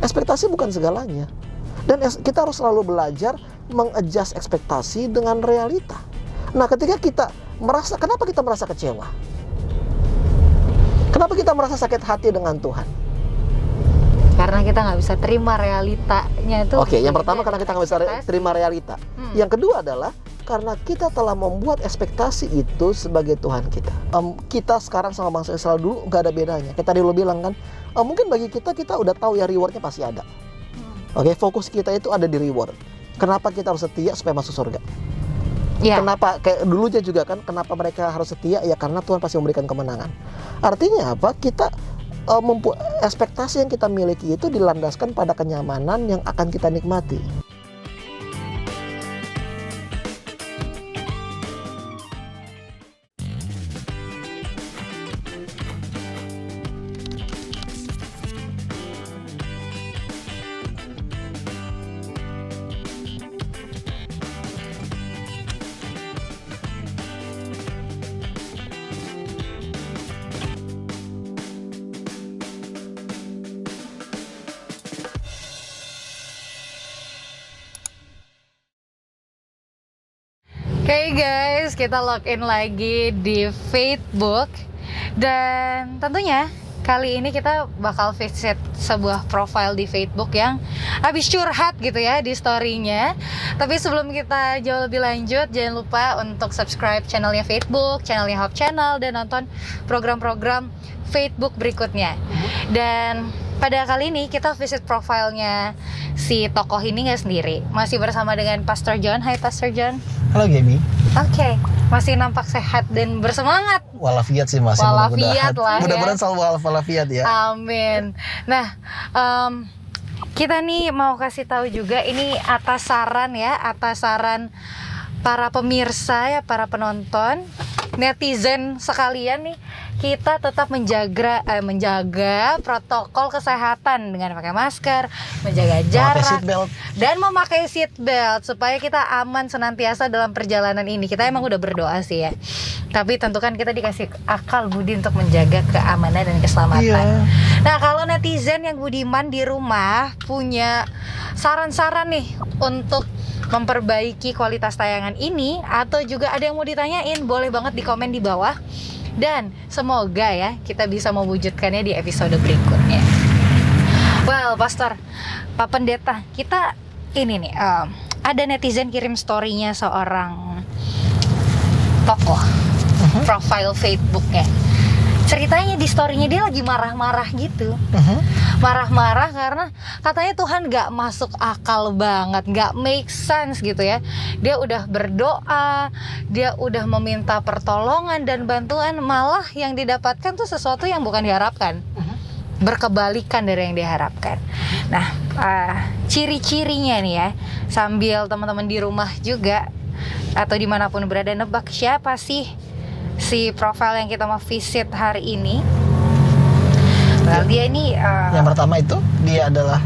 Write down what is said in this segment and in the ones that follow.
Ekspektasi bukan segalanya. Dan kita harus selalu belajar mengadjust ekspektasi dengan realita. Nah, ketika kita kenapa kita merasa kecewa? Kenapa kita merasa sakit hati dengan Tuhan? Karena kita nggak bisa terima realitanya itu. Oke, yang pertama karena kita nggak bisa terima realita. Yang kedua adalah karena kita telah membuat ekspektasi itu sebagai Tuhan kita. Kita sekarang sama bangsa Israel dulu nggak ada bedanya. Kita dulu bilang kan, mungkin bagi kita udah tahu ya rewardnya pasti ada. Oke, fokus kita itu ada di reward. Kenapa kita harus setia supaya masuk surga? Yeah. Kenapa? Kayak dulunya juga kan, kenapa mereka harus setia? Ya karena Tuhan pasti memberikan kemenangan. Artinya apa? Kita ekspektasi yang kita miliki itu dilandaskan pada kenyamanan yang akan kita nikmati. Oke guys, kita login lagi di Facebook. Dan tentunya kali ini kita bakal visit sebuah profile di Facebook yang habis curhat gitu ya di story-nya. Tapi sebelum kita jauh lebih lanjut, jangan lupa untuk subscribe channelnya Facebook, channelnya Hope Channel, dan nonton program-program Facebook berikutnya. Dan pada kali ini kita visit profilnya si tokoh ini nggak sendiri. Masih bersama dengan Pastor John. Hai Pastor John. Halo Gaby. Oke, masih nampak sehat dan bersemangat. Walafiat sih masih. Walafiat lah ya. Mudah-mudahan selalu walafiat ya. Amin. Nah, kita nih mau kasih tahu juga ini atas saran para pemirsa ya, para penonton, netizen sekalian nih, kita tetap menjaga protokol kesehatan dengan pakai masker, menjaga jarak, dan memakai seat belt supaya kita aman senantiasa dalam perjalanan ini. Kita emang udah berdoa sih ya, tapi tentu kan kita dikasih akal budi untuk menjaga keamanan dan keselamatan. Iya. Nah, kalau netizen yang budiman di rumah punya saran-saran nih untuk memperbaiki kualitas tayangan ini, atau juga ada yang mau ditanyain, boleh banget di komen di bawah. Dan semoga ya kita bisa mewujudkannya di episode berikutnya. Well, Pastor, Pak Pendeta, kita ini nih, ada netizen kirim story-nya seorang tokoh, profile Facebook-nya. Ceritanya di story-nya dia lagi marah-marah gitu. Marah-marah karena katanya Tuhan gak masuk akal banget, gak make sense gitu ya. Dia udah berdoa, dia udah meminta pertolongan dan bantuan, malah yang didapatkan tuh sesuatu yang bukan diharapkan, berkebalikan dari yang diharapkan. Nah, ciri-cirinya nih ya, sambil teman-teman di rumah juga atau dimanapun berada nebak siapa sih si profile yang kita mau visit hari ini. Well, dia ini yang pertama itu dia adalah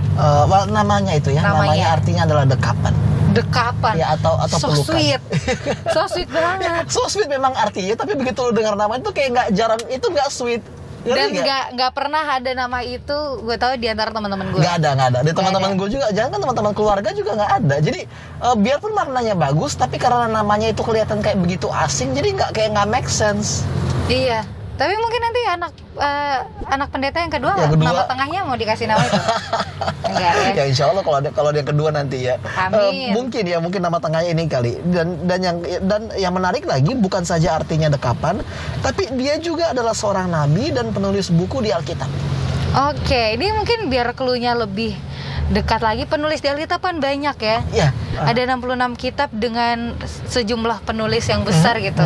namanya itu ya, namanya artinya adalah dekapan ya, atau so pelukan. Sweet. So sweet banget. So sweet memang artinya, tapi begitu lu dengar nama itu kayak nggak jarang, itu nggak sweet. Dan nggak pernah ada nama itu, gue tahu di antara teman-teman gue. Nggak ada. Di teman-teman gue juga, jangan kan teman-teman keluarga juga nggak ada. Jadi biarpun maknanya bagus, tapi karena namanya itu kelihatan kayak begitu asing, jadi nggak make sense. Iya. Tapi mungkin nanti anak pendeta yang kedua nama tengahnya mau dikasih nama itu. Enggak ya? Ya insya Allah kalau dia kedua nanti ya. Amin. Mungkin nama tengahnya ini kali. Dan yang menarik lagi, bukan saja artinya dekapan, tapi dia juga adalah seorang nabi dan penulis buku di Alkitab. Oke, ini mungkin biar clue-nya lebih dekat lagi, penulis di Alkitab kan banyak ya. Iya. Ada 66 kitab dengan sejumlah penulis yang besar gitu.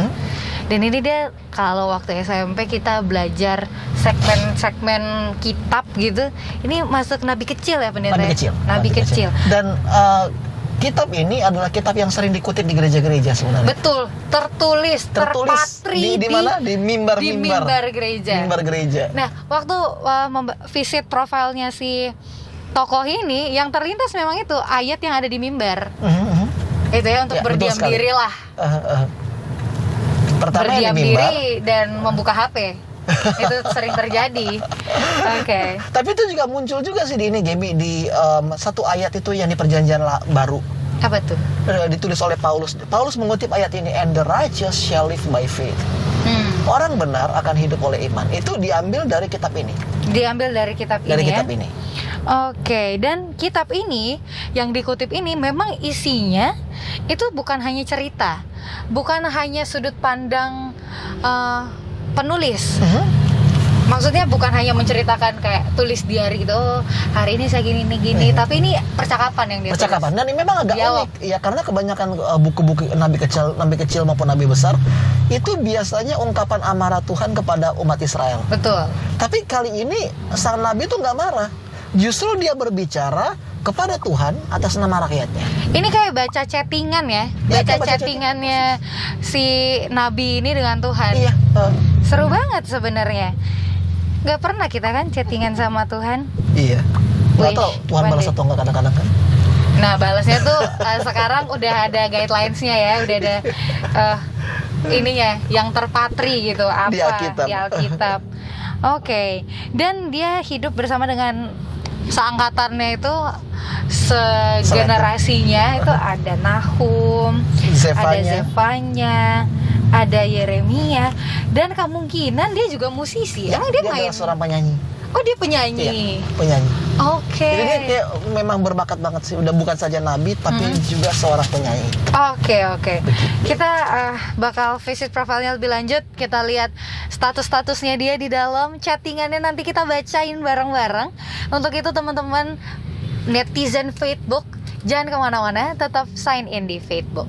Dan ini dia, kalau waktu SMP kita belajar segmen-segmen kitab gitu, ini masuk nabi kecil ya pendeta? Nabi kecil. Dan kitab ini adalah kitab yang sering dikutip di gereja-gereja sebenarnya. Betul, tertulis terpatri di mana? Di mimbar gereja. Nah, waktu visit profilnya si tokoh ini, yang terlintas memang itu ayat yang ada di mimbar. Itu ya, untuk berdiam diri lah. Pertama berdiam diri dan membuka HP. Itu sering terjadi. Oke. Tapi itu juga muncul juga sih di ini Gaby, di satu ayat itu yang di perjanjian baru. Apa tuh? Ditulis oleh Paulus. Paulus mengutip ayat ini, and the righteous shall live by faith. Orang benar akan hidup oleh iman. Itu diambil dari kitab ini. Diambil dari kitab Dari ini kitab ya. ini. Oke, dan kitab ini yang dikutip ini memang isinya itu bukan hanya cerita, bukan hanya sudut pandang penulis. Maksudnya bukan hanya menceritakan kayak tulis diary gitu, oh hari ini saya gini tapi ini percakapan yang dia Percakapan. tulis. Dan ini memang agak Dialog. unik ya, karena kebanyakan buku-buku nabi kecil maupun nabi besar itu biasanya ungkapan amarah Tuhan kepada umat Israel. Betul. Tapi kali ini sang nabi itu nggak marah, justru dia berbicara kepada Tuhan atas nama rakyatnya. Ini kayak baca chattingan ya, baca chattingannya si nabi ini dengan Tuhan. Iya. Seru banget sebenarnya. Gak pernah kita kan chattingan sama Tuhan. Iya. Nggak Wih, tahu Tuhan balas atau nggak kadang-kadang kan. Nah balasnya tuh sekarang udah ada guidelines-nya ya, udah ada ininya yang terpatri gitu apa Di Alkitab. di Alkitab. Oke. Dan dia hidup bersama dengan seangkatannya itu, segenerasinya itu ada Nahum, ada Zefanya, ada Yeremia, dan kemungkinan dia juga musisi. Emang dia main? adalah seorang penyanyi. Oh dia penyanyi. Iya, penyanyi. Oke. Jadi dia kayak memang berbakat banget sih. Udah bukan saja nabi, tapi juga seorang penyanyi. Oke. Kita bakal visit profilnya lebih lanjut. Kita lihat status-statusnya dia di dalam, chattingannya nanti kita bacain bareng-bareng. Untuk itu teman-teman netizen Facebook, jangan kemana-mana, tetap sign in di Facebook.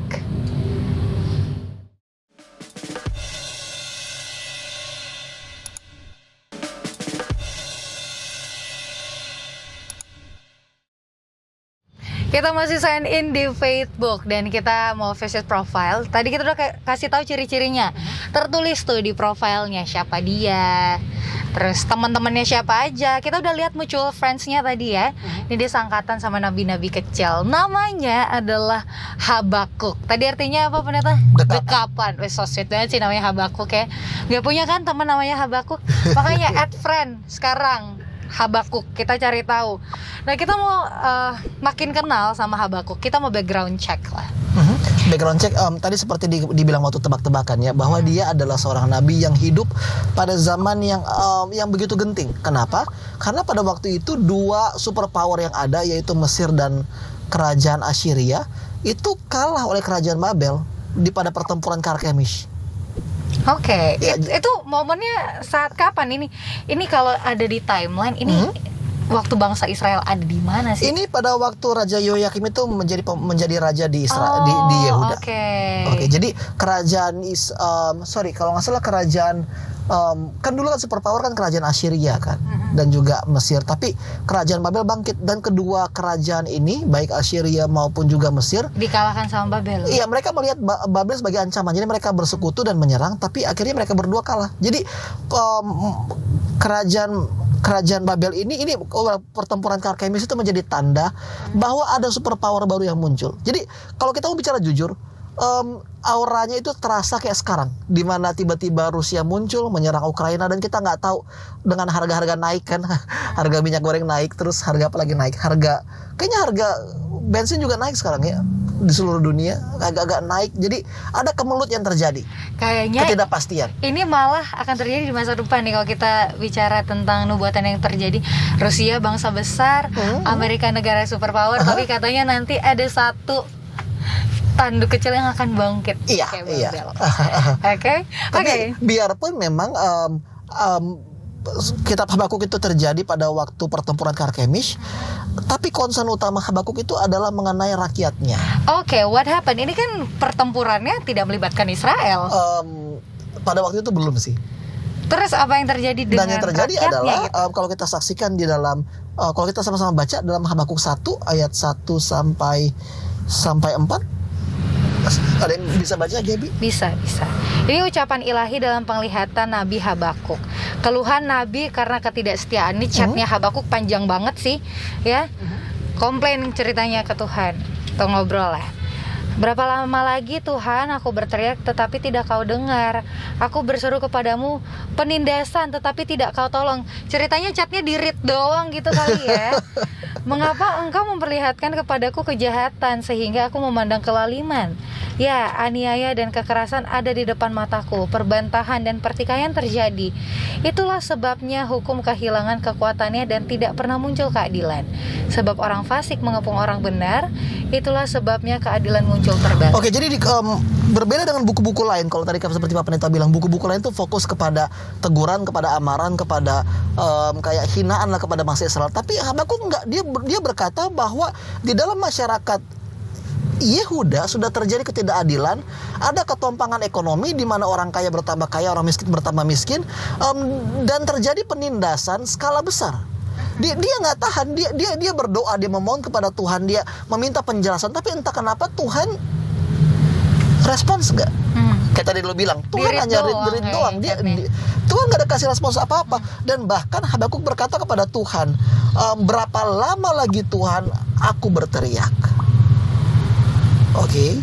Kita masih sign in di Facebook dan kita mau visit profile. Tadi kita udah kasih tahu ciri-cirinya. Tertulis tuh di profilnya siapa dia, terus teman-temannya siapa aja. Kita udah lihat mutual friends-nya tadi ya. Ini dia sangkatan sama nabi-nabi kecil. Namanya adalah Habakuk. Tadi artinya apa pendeta? Dekapan. Wes so sweet banget sih namanya Habakuk ya. Gak punya kan teman namanya Habakuk? Makanya add friend sekarang. Habakuk, kita cari tahu. Nah kita mau makin kenal sama Habakuk, kita mau background check lah. Background check, tadi seperti dibilang waktu tebak-tebakan ya, bahwa dia adalah seorang nabi yang hidup pada zaman yang begitu genting. Kenapa? Karena pada waktu itu dua superpower yang ada, yaitu Mesir dan kerajaan Assyria, itu kalah oleh kerajaan Babel pada pertempuran Karkemish. Oke, Ya, itu momennya saat kapan ini? Ini kalau ada di timeline ini waktu bangsa Israel ada di mana sih? Ini pada waktu Raja Yoyakim itu menjadi raja di Israel, di Yehuda. Oke, jadi kerajaan kalau nggak salah kerajaan kan dulu kan superpower kan kerajaan Assyria kan, dan juga Mesir. Tapi kerajaan Babel bangkit, dan kedua kerajaan ini baik Assyria maupun juga Mesir Dikalahkan sama Babel. iya, mereka melihat Babel sebagai ancaman. Jadi mereka bersekutu dan menyerang, tapi akhirnya mereka berdua kalah. Jadi kerajaan Babel ini pertempuran Karkemish itu menjadi tanda bahwa ada superpower baru yang muncul. Jadi kalau kita mau bicara jujur, auranya itu terasa kayak sekarang, di mana tiba-tiba Rusia muncul menyerang Ukraina, dan kita nggak tahu dengan harga-harga naik kan, harga minyak goreng naik, terus harga apa lagi naik, kayaknya harga bensin juga naik sekarang ya di seluruh dunia, agak-agak naik. Jadi ada kemelut yang terjadi, Kayaknya ketidakpastian. ini malah akan terjadi di masa depan nih kalau kita bicara tentang nubuatan yang terjadi. Rusia bangsa besar, Amerika negara superpower, tapi katanya nanti ada satu tanduk kecil yang akan bangkit. Iya, kayak iya. Babel. Oke. Tapi biarpun memang kitab Habakuk itu terjadi pada waktu pertempuran Karkemish, tapi concern utama Habakuk itu adalah mengenai rakyatnya. Oke, what happened? Ini kan pertempurannya tidak melibatkan Israel. Pada waktu itu belum sih. Terus apa yang terjadi dengan Dan yang terjadi rakyatnya adalah gitu? kalau kita saksikan di dalam kalau kita sama-sama baca dalam Habakuk 1 ayat 1 sampai 4. Ada yang bisa baca, Gaby? Bisa. Ini ucapan ilahi dalam penglihatan Nabi Habakuk. Keluhan Nabi karena ketidaksetiaan. Ini chatnya Habakuk panjang banget sih, ya. Komplain ceritanya ke Tuhan. Atau ngobrol lah. Berapa lama lagi Tuhan aku berteriak tetapi tidak kau dengar. Aku berseru kepadamu penindasan tetapi tidak kau tolong. Ceritanya chatnya di-read doang gitu kali ya. Mengapa engkau memperlihatkan kepadaku kejahatan sehingga aku memandang kelaliman? Ya, aniaya dan kekerasan ada di depan mataku. Perbantahan dan pertikaian terjadi. Itulah sebabnya hukum kehilangan kekuatannya dan tidak pernah muncul keadilan. Sebab orang fasik mengepung orang benar. Itulah sebabnya keadilan muncul terbalik. Oke, jadi berbeda dengan buku-buku lain. Kalau tadi seperti Pak Pendeta bilang, buku-buku lain itu fokus kepada teguran, kepada amaran, kepada kayak hinaan lah kepada bangsa Israel. Tapi Habakuk enggak, dia berkata bahwa di dalam masyarakat Yehuda sudah terjadi ketidakadilan, ada ketompangan ekonomi di mana orang kaya bertambah kaya, orang miskin bertambah miskin, dan terjadi penindasan skala besar. Dia nggak tahan, dia berdoa, dia memohon kepada Tuhan, dia meminta penjelasan, tapi entah kenapa Tuhan respons nggak. Kayak tadi lo bilang, Tuhan hanya read doang. Tuhan nggak ada kasih respons apa-apa. Dan bahkan Habakuk berkata kepada Tuhan, berapa lama lagi Tuhan aku berteriak? Oke.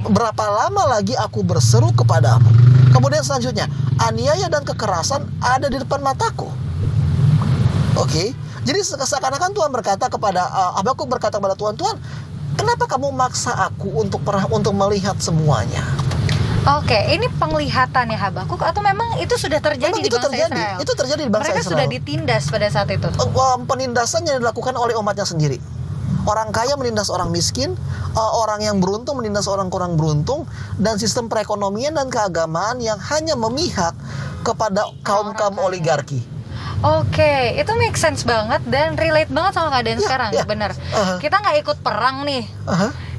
Berapa lama lagi aku berseru kepadamu? Kemudian selanjutnya, aniaya dan kekerasan ada di depan mataku. Oke. Jadi seakan-akan Tuhan berkata kepada Habakuk berkata kepada Tuhan, Tuhan, kenapa kamu maksa aku untuk melihat semuanya? Oke, ini penglihatan ya Habakuk atau memang itu sudah terjadi di bangsa Israel? Itu terjadi di bangsa Mereka Israel. sudah ditindas pada saat itu. Penindasan yang dilakukan oleh umatnya sendiri. Orang kaya menindas orang miskin, orang yang beruntung menindas orang kurang beruntung, dan sistem perekonomian dan keagamaan yang hanya memihak kepada kaum-kaum oligarki. Oke, itu make sense banget dan relate banget sama keadaan sekarang, benar. Kita nggak ikut perang nih.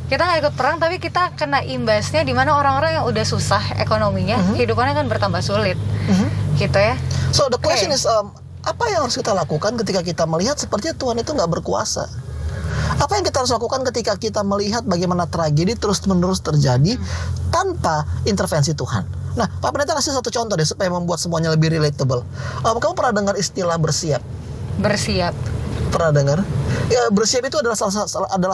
Kita nggak ikut perang, tapi kita kena imbasnya di mana orang-orang yang udah susah ekonominya, kehidupannya kan bertambah sulit, gitu ya. So the question is, apa yang harus kita lakukan ketika kita melihat sepertinya Tuhan itu nggak berkuasa? Apa yang kita harus lakukan ketika kita melihat bagaimana tragedi terus-menerus terjadi tanpa intervensi Tuhan? Nah, Pak Pendeta kasih satu contoh deh supaya membuat semuanya lebih relatable. Kamu pernah dengar istilah bersiap? Bersiap. Pernah dengar? Ya, bersiap itu adalah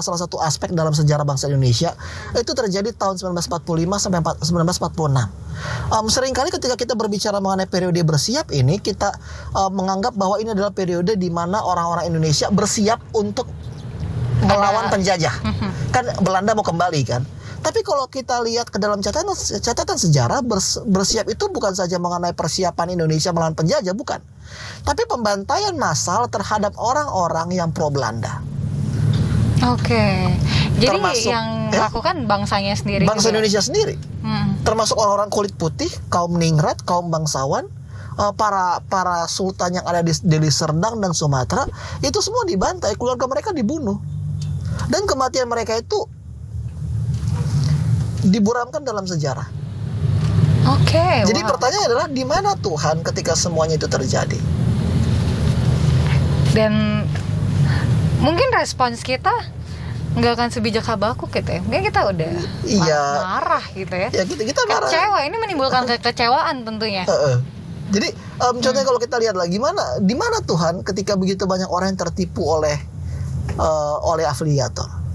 salah satu aspek dalam sejarah bangsa Indonesia. Itu terjadi tahun 1945 sampai 1946. Seringkali ketika kita berbicara mengenai periode bersiap ini, kita menganggap bahwa ini adalah periode di mana orang-orang Indonesia bersiap untuk melawan penjajah. Kan Belanda mau kembali kan. Tapi kalau kita lihat ke dalam catatan sejarah, bersiap itu bukan saja mengenai persiapan Indonesia melawan penjajah, bukan. Tapi pembantaian massal terhadap orang-orang yang pro Belanda. Oke. Jadi termasuk, yang melakukan bangsanya sendiri. Bangsa juga. Indonesia sendiri. Termasuk orang-orang kulit putih, kaum ningrat, kaum bangsawan, para sultan yang ada di Deli Serdang dan Sumatera, itu semua dibantai, keluarga mereka dibunuh. Dan kematian mereka itu diburamkan dalam sejarah. Oke. Jadi pertanyaannya adalah di mana Tuhan ketika semuanya itu terjadi? Dan mungkin respons kita nggak akan sebijak Habakuk gitu ya. Mungkin kita udah marah gitu ya. Ya kita marah. Kecewa, ini menimbulkan kekecewaan tentunya. Jadi contohnya kalau kita lihat lagi di mana Tuhan ketika begitu banyak orang yang tertipu oleh afiliator.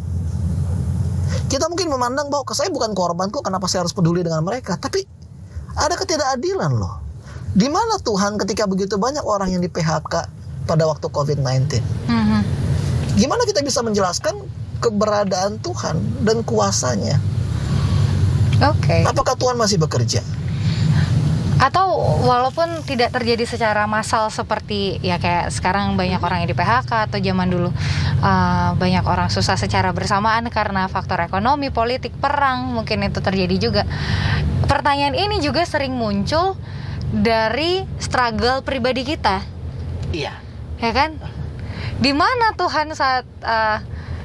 Kita mungkin memandang bahwa saya bukan korban kok, kenapa saya harus peduli dengan mereka? Tapi ada ketidakadilan loh. Di mana Tuhan ketika begitu banyak orang yang di PHK pada waktu COVID-19? Gimana kita bisa menjelaskan keberadaan Tuhan dan kuasanya? Oke. Apakah Tuhan masih bekerja? Atau walaupun tidak terjadi secara massal seperti ya kayak sekarang banyak orang yang di PHK atau zaman dulu banyak orang susah secara bersamaan karena faktor ekonomi, politik, perang, mungkin itu terjadi juga. Pertanyaan ini juga sering muncul dari struggle pribadi kita. Iya. Ya kan? Di mana Tuhan saat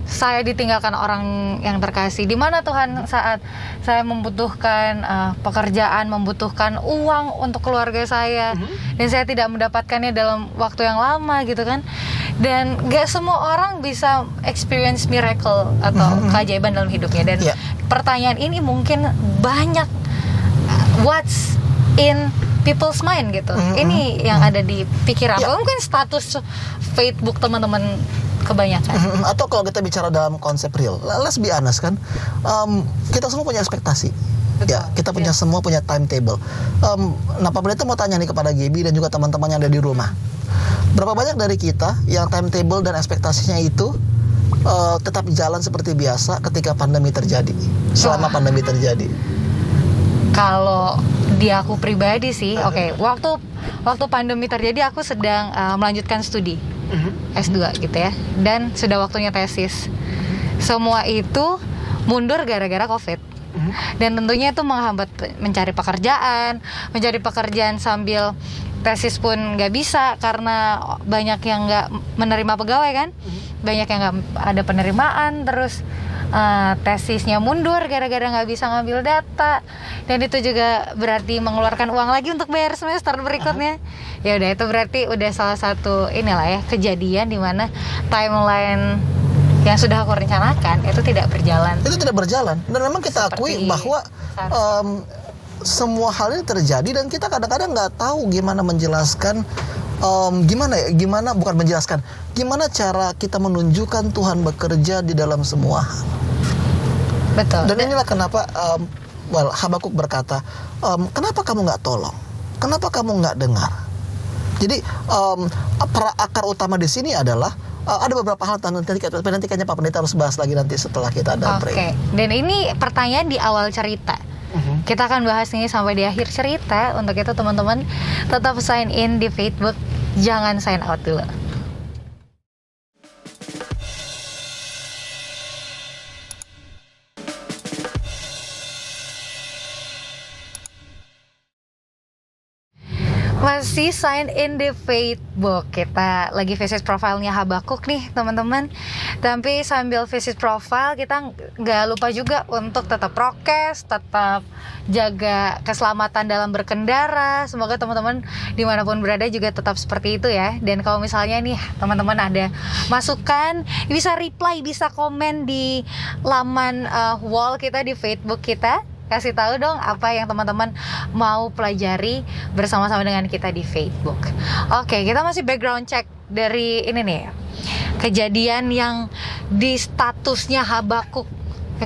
saya ditinggalkan orang yang terkasih? Di mana Tuhan saat saya membutuhkan pekerjaan, membutuhkan uang untuk keluarga saya, dan saya tidak mendapatkannya dalam waktu yang lama gitu kan? Dan gak semua orang bisa experience miracle atau keajaiban dalam hidupnya. Dan pertanyaan ini mungkin banyak what's in people's mind gitu. Ini yang ada di pikiran. Mungkin status Facebook teman-teman kebanyakan. Atau kalau kita bicara dalam konsep real, let's be honest kan, kita semua punya ekspektasi. Betul. Ya, kita punya semua punya timetable. Nah, Pak Pendeta mau tanya nih kepada Gaby dan juga teman-teman yang ada di rumah. Berapa banyak dari kita yang timetable dan ekspektasinya itu tetap jalan seperti biasa ketika pandemi terjadi, selama pandemi terjadi? Kalau di aku pribadi sih, waktu pandemi terjadi aku sedang melanjutkan studi S2 gitu ya, dan sudah waktunya tesis. Semua itu mundur gara-gara COVID. Dan tentunya itu menghambat mencari pekerjaan sambil tesis pun nggak bisa karena banyak yang nggak menerima pegawai kan, banyak yang nggak ada penerimaan, terus tesisnya mundur gara-gara nggak bisa ngambil data, dan itu juga berarti mengeluarkan uang lagi untuk bayar semester berikutnya. Ya udah, itu berarti udah salah satu inilah ya kejadian di mana timeline yang sudah aku rencanakan itu tidak berjalan. Itu tidak berjalan, dan memang kita akui bahwa semua hal ini terjadi dan kita kadang-kadang nggak tahu gimana menjelaskan, gimana cara kita menunjukkan Tuhan bekerja di dalam semua hal. Betul. Dan inilah kenapa Habakuk berkata, kenapa kamu nggak tolong? Kenapa kamu nggak dengar? Jadi akar utama di sini adalah ada beberapa hal nanti kayaknya Pak Pendeta harus bahas lagi nanti setelah kita ada break. Oke. Dan ini pertanyaan di awal cerita. Kita akan bahas ini sampai di akhir cerita. Untuk itu teman-teman tetap sign in di Facebook, jangan sign out dulu. Masih sign in di Facebook. Kita lagi visit profilnya Habakuk nih teman-teman. Tapi sambil visit profile kita nggak lupa juga untuk tetap prokes, tetap jaga keselamatan dalam berkendara. Semoga teman-teman dimanapun berada juga tetap seperti itu ya. Dan kalau misalnya nih teman-teman ada masukan, bisa reply, bisa komen di laman wall kita di Facebook kita. Kasih tahu dong apa yang teman-teman mau pelajari bersama-sama dengan kita di Facebook. Oke, kita masih background check dari ini nih, kejadian yang di statusnya Habakuk.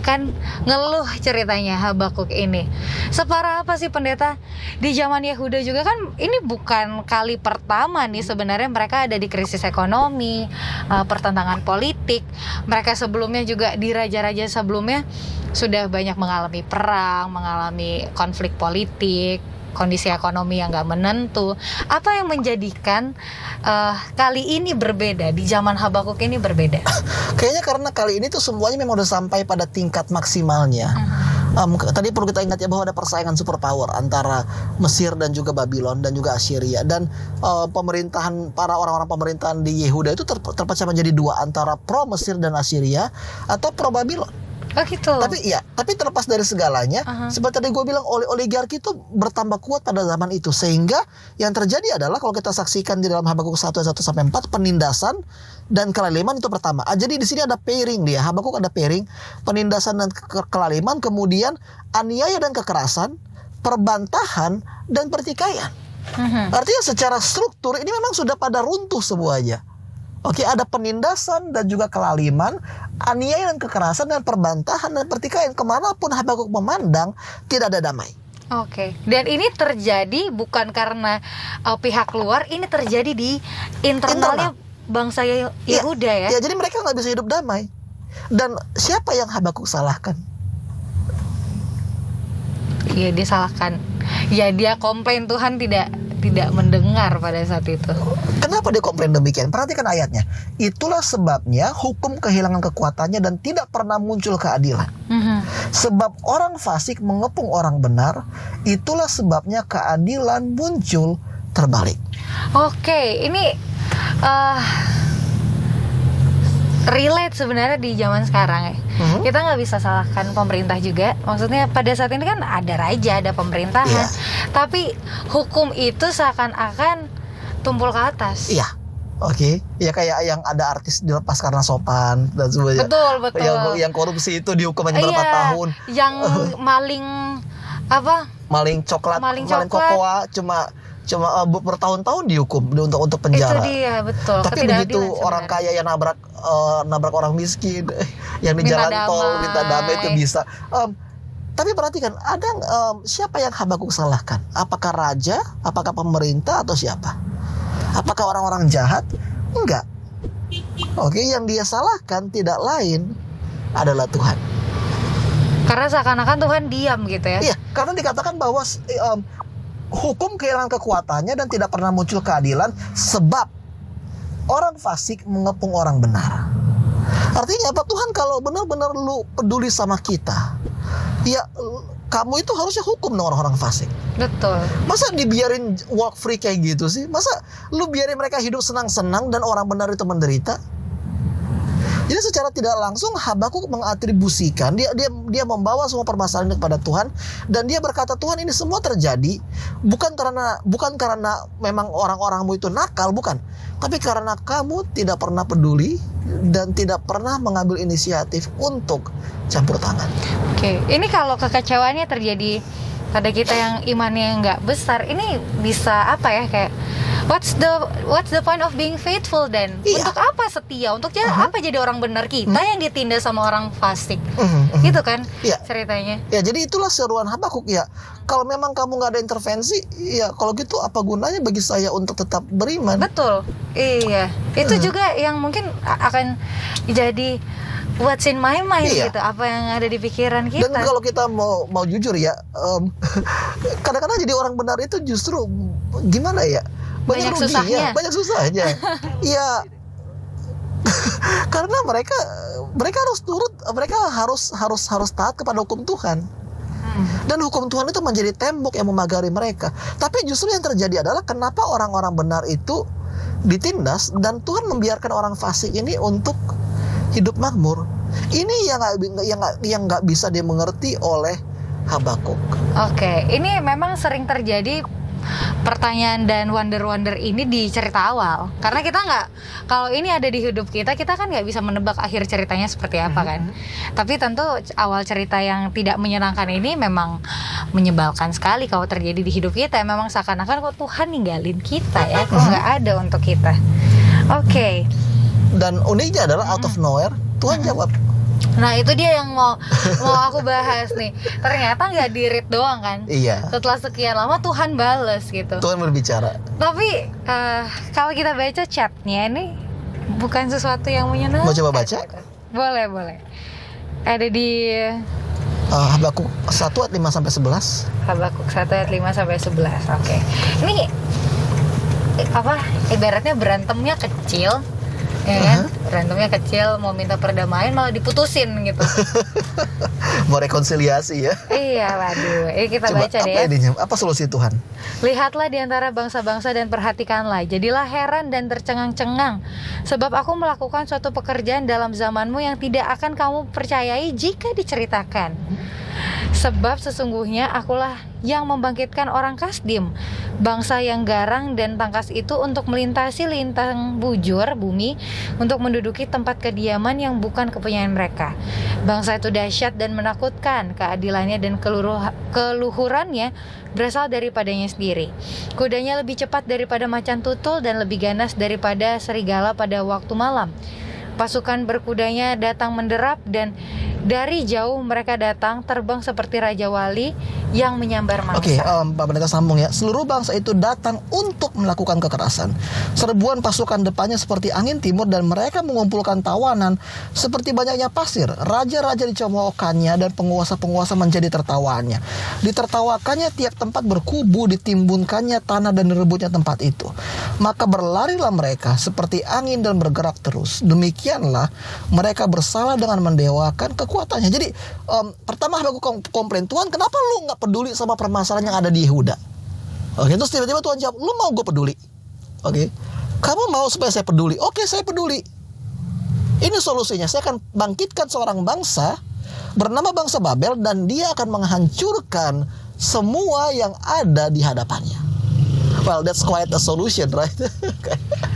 Kan ngeluh ceritanya Habakuk ini. Separah apa sih pendeta? Di zaman Yehuda juga kan ini bukan kali pertama nih sebenarnya mereka ada di krisis ekonomi, pertentangan politik. Mereka sebelumnya juga di raja-raja sebelumnya sudah banyak mengalami perang, mengalami konflik politik, kondisi ekonomi yang gak menentu. Apa yang menjadikan kali ini berbeda, di zaman Habakuk ini berbeda? Kayaknya karena kali ini tuh semuanya memang udah sampai pada tingkat maksimalnya. Tadi perlu kita ingat ya bahwa ada persaingan superpower antara Mesir dan juga Babylon dan juga Assyria. Dan pemerintahan, para orang-orang pemerintahan di Yehuda itu terpecah menjadi dua, antara pro Mesir dan Assyria atau pro Babylon. Oh gitu. Tapi terlepas dari segalanya, seperti tadi gue bilang, oligarki itu bertambah kuat pada zaman itu, sehingga yang terjadi adalah kalau kita saksikan di dalam Habakuk 1:1-4, penindasan dan kelaliman itu pertama. Jadi di sini ada pairing dia, Habakuk ada pairing, penindasan dan kelaliman, kemudian aniaya dan kekerasan, perbantahan dan pertikaian. Artinya secara struktur ini memang sudah pada runtuh semuanya. Oke, ada penindasan dan juga kelaliman, aniaya dan kekerasan, dan perbantahan dan pertikaian. Kemanapun Habakuk memandang, tidak ada damai. Oke, dan ini terjadi bukan karena pihak luar, ini terjadi di internalnya bangsa Yehuda ya. Ya, jadi mereka nggak bisa hidup damai. Dan siapa yang Habakuk salahkan? Ya, dia salahkan. Ya, dia komplain Tuhan tidak mendengar pada saat itu. Kenapa dia komplain demikian? Perhatikan ayatnya. Itulah sebabnya hukum kehilangan kekuatannya dan tidak pernah muncul keadilan. Sebab orang fasik mengepung orang benar, itulah sebabnya keadilan muncul terbalik. Oke, ini relate sebenarnya di zaman sekarang ya. Kita nggak bisa salahkan pemerintah juga. Maksudnya pada saat ini kan ada raja, ada pemerintahan, tapi hukum itu seakan-akan tumpul ke atas. Iya. Oke. Ya kayak yang ada artis dilepas karena sopan dan sebagainya. Betul. Yang korupsi itu dihukum hanya berapa tahun. Yang maling maling coklat, maling kokoa cuma bertahun-tahun dihukum untuk penjara. Itu dia, betul. Tapi begitu orang kaya yang nabrak orang miskin, yang di Minta jalan tol damai. minta damai itu bisa. Tapi perhatikan, ada siapa yang Habakuk salahkan? Apakah raja? Apakah pemerintah? Atau siapa? Apakah orang-orang jahat? Enggak. Oke, yang dia salahkan tidak lain adalah Tuhan. Karena seakan-akan Tuhan diam gitu ya. Iya, karena dikatakan bahwa hukum kehilangan kekuatannya dan tidak pernah muncul keadilan sebab orang fasik mengepung orang benar. Artinya apa? Tuhan kalau benar-benar lu peduli sama kita, ya kamu itu harusnya hukum dong orang-orang fasik. Betul. Masa dibiarin walk free kayak gitu sih? Masa lu biarin mereka hidup senang-senang dan orang benar itu menderita? Jadi secara tidak langsung Habakuk mengatribusikan, dia membawa semua permasalahan kepada Tuhan, dan dia berkata, Tuhan, ini semua terjadi bukan karena memang orang-orangmu itu nakal, bukan, tapi karena kamu tidak pernah peduli dan tidak pernah mengambil inisiatif untuk campur tangan. Oke, ini kalau kekecewaannya terjadi pada kita yang imannya nggak besar, ini bisa apa ya, kayak what's the point of being faithful then? Iya. Untuk apa setia? Untuk apa jadi orang benar kita yang ditindas sama orang fasik? Gitu kan Iya. ceritanya. Ya, jadi itulah seruan Habakuk ya. Kalau memang kamu nggak ada intervensi, ya kalau gitu apa gunanya bagi saya untuk tetap beriman? Betul. Iya. Itu juga yang mungkin akan jadi what's in my mind Iya. gitu. Apa yang ada di pikiran kita. Dan kalau kita mau jujur ya, kadang-kadang jadi orang benar itu justru gimana ya? Banyak susahnya. Banyak susahnya. Ya, karena mereka harus turut, mereka harus taat kepada hukum Tuhan. Dan hukum Tuhan itu menjadi tembok yang memagari mereka. Tapi justru yang terjadi adalah kenapa orang-orang benar itu ditindas dan Tuhan membiarkan orang fasik ini untuk hidup makmur. Ini yang nggak bisa dimengerti oleh Habakuk. Oke, ini memang sering terjadi pertanyaan dan wonder-wonder ini di cerita awal. Karena kita nggak, kalau ini ada di hidup kita kan nggak bisa menebak akhir ceritanya seperti apa kan. Tapi tentu awal cerita yang tidak menyenangkan ini memang menyebalkan sekali kalau terjadi di hidup kita. Memang seakan-akan kok Tuhan ninggalin kita ya, kok nggak ada untuk kita. Oke. Dan uniknya adalah out of nowhere Tuhan jawab. Nah itu dia yang mau aku bahas nih. Ternyata nggak di-read doang kan. Iya. Setelah sekian lama Tuhan bales gitu. Tuhan berbicara. Tapi kalau kita baca chatnya ini bukan sesuatu yang menyenangkan. Mau coba baca? Boleh. Ada di Habakuk 1 ayat 5 sampai 11. Habakuk 1 ayat 5 sampai 11. Oke. Ini apa? Ibaratnya berantemnya kecil. Ya kan? Berantemnya kecil, mau minta perdamaian malah diputusin gitu. Mau rekonsiliasi ya. Iya, waduh. Ini kita Coba, baca deh apa ya. ininya? Apa solusi Tuhan? Lihatlah di antara bangsa-bangsa dan perhatikanlah. Jadilah heran dan tercengang-cengang. Sebab aku melakukan suatu pekerjaan dalam zamanmu yang tidak akan kamu percayai jika diceritakan. Sebab sesungguhnya akulah yang membangkitkan orang Kasdim, bangsa yang garang dan tangkas itu untuk melintasi lintang bujur bumi, untuk menduduki tempat kediaman yang bukan kepunyaan mereka. Bangsa itu dahsyat dan menakutkan, keadilannya dan keluhurannya berasal daripadanya sendiri. Kudanya lebih cepat daripada macan tutul dan lebih ganas daripada serigala pada waktu malam. Pasukan berkudanya datang menderap dan dari jauh mereka datang terbang seperti Raja Wali yang menyambar mangsa. Oke, Pak Pendeta sambung ya. Seluruh bangsa itu datang untuk melakukan kekerasan. Serbuan pasukan depannya seperti angin timur dan mereka mengumpulkan tawanan seperti banyaknya pasir. Raja-raja dicomookannya dan penguasa-penguasa menjadi tertawaannya. Ditertawakannya tiap tempat berkubu, ditimbunkannya tanah dan direbutnya tempat itu. Maka berlarilah mereka seperti angin dan bergerak terus. Demikianlah mereka bersalah dengan mendewakan kekuatannya. Jadi pertama Habakuk komplain, Tuhan kenapa lu gak peduli sama permasalahan yang ada di Yehuda? Oke, terus tiba-tiba Tuhan jawab, lu mau gue peduli? Oke, kamu mau supaya saya peduli? Oke, saya peduli. Ini solusinya, saya akan bangkitkan seorang bangsa bernama bangsa Babel dan dia akan menghancurkan semua yang ada di hadapannya. Well, that's quite a solution, right?